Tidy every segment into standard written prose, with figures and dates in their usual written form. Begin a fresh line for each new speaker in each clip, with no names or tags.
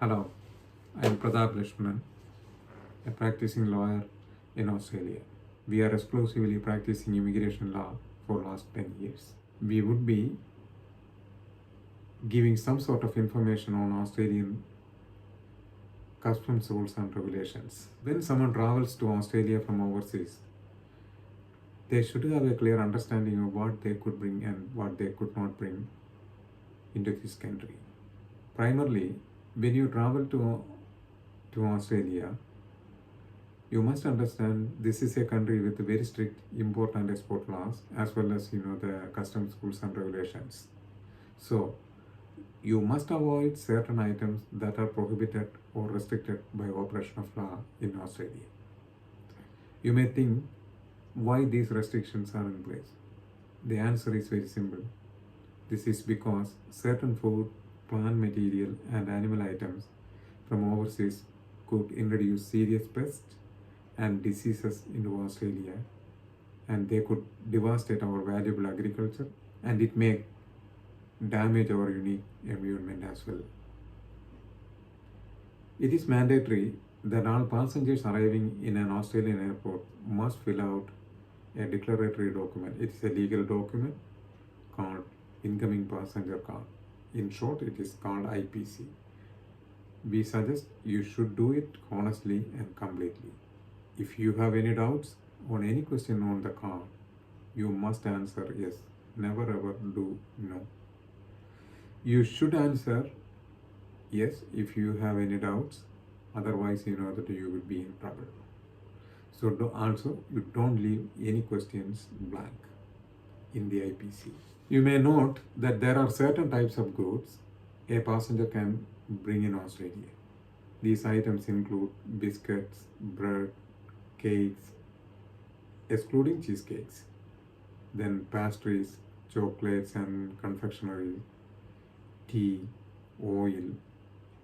Hello, I am Pradap Lishman, a practicing lawyer in Australia. We are exclusively practicing immigration law for last 10 years. We would be giving some sort of information on Australian customs rules and regulations. When someone travels to Australia from overseas, they should have a clear understanding of what they could bring and what they could not bring into this country. Primarily, when you travel to Australia, you must understand this is a country with very strict import and export laws, as well as the customs rules and regulations. So you must avoid certain items that are prohibited or restricted by operation of law in Australia. You may think, why these restrictions are in place? The answer is very simple. This is because certain food, plant material and animal items from overseas could introduce serious pests and diseases into Australia, and they could devastate our valuable agriculture, and it may damage our unique environment as well. It is mandatory that all passengers arriving in an Australian airport must fill out a declaratory document. It is a legal document called Incoming Passenger Card. In short, it is called IPC. We suggest you should do it honestly and completely. If you have any doubts on any question on the card, you must answer yes. Never ever do no. You should answer yes if you have any doubts. Otherwise, you know that you will be in trouble. So also, you don't leave any questions blank in the IPC. You may note that there are certain types of goods a passenger can bring in Australia. These items include biscuits, bread, cakes, excluding cheesecakes, then pastries, chocolates and confectionery, tea, oil,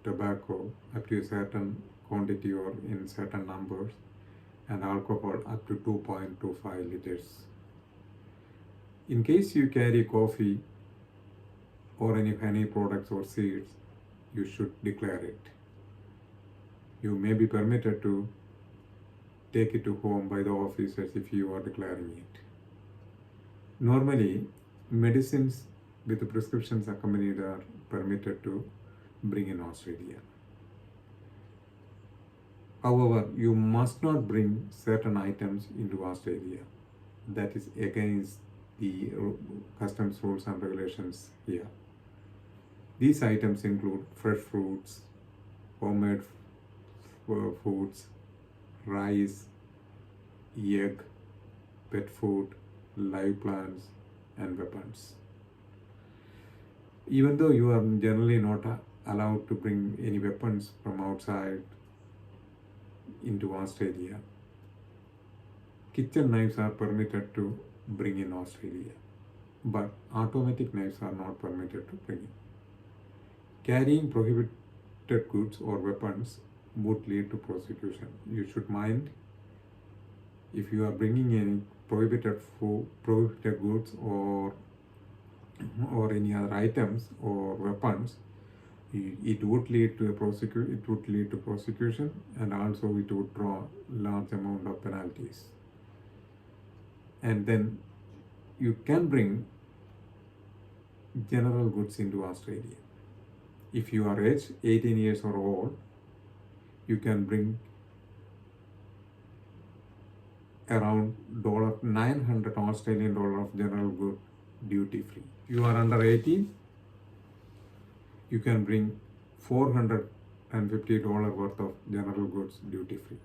tobacco up to a certain quantity or in certain numbers, and alcohol up to 2.25 liters. In case you carry coffee or any honey products or seeds, you should declare it. You may be permitted to take it to home by the officers if you are declaring it. Normally, medicines with prescriptions accompanied are permitted to bring in Australia. However, you must not bring certain items into Australia. That is against the customs rules and regulations here. These items include fresh fruits, homemade foods, rice, egg, pet food, live plants, and weapons. Even though you are generally not allowed to bring any weapons from outside into Australia, kitchen knives are permitted to bring in Australia, but automatic knives are not permitted to bring in. Carrying prohibited goods or weapons would lead to prosecution. You should mind if you are bringing any prohibited goods or any other items or weapons. It would lead to prosecution, and also it would draw large amount of penalties. And then you can bring general goods into Australia. If you are aged 18 years or old, you can bring around $900 Australian of general good duty free. If you are under 18, you can bring $450 worth of general goods duty free.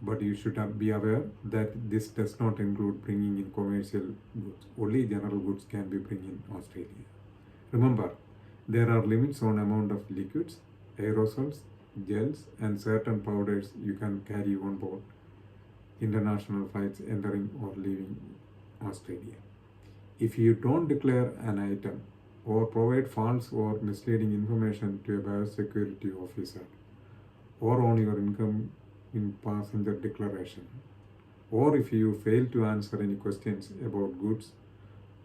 But you should be aware that this does not include bringing in commercial goods. Only general goods can be bring in Australia. Remember, there are limits on amount of liquids, aerosols, gels, and certain powders you can carry on board international flights entering or leaving Australia. If you don't declare an item or provide false or misleading information to a biosecurity officer or on your income in passenger declaration, or if you fail to answer any questions about goods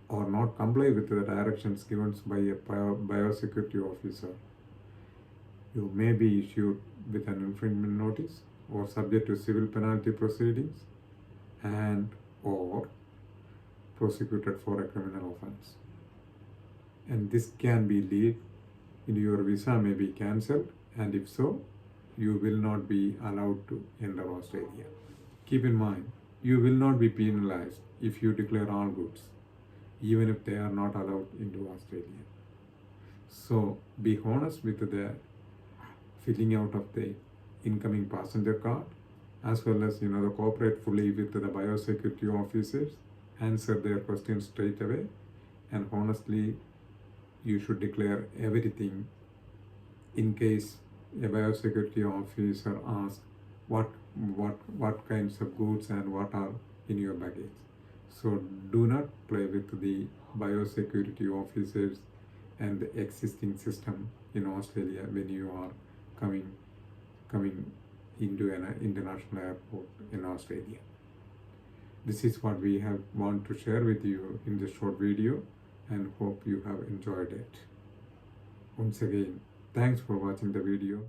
or not comply with the directions given by a biosecurity officer, You may be issued with an infringement notice or subject to civil penalty proceedings and or prosecuted for a criminal offense. And this can be lead in your visa may be cancelled, and if so, you will not be allowed to enter Australia. Keep in mind, you will not be penalized if you declare all goods, even if they are not allowed into Australia. So be honest with the filling out of the incoming passenger card, as well as the cooperate fully with the biosecurity officers, answer their questions straight away, and honestly you should declare everything in case a biosecurity officer asks what kinds of goods and what are in your baggage. So do not play with the biosecurity officers and the existing system in Australia when you are coming into an international airport in Australia. This is what we have want to share with you in this short video, and hope you have enjoyed it. Once again, thanks for watching the video.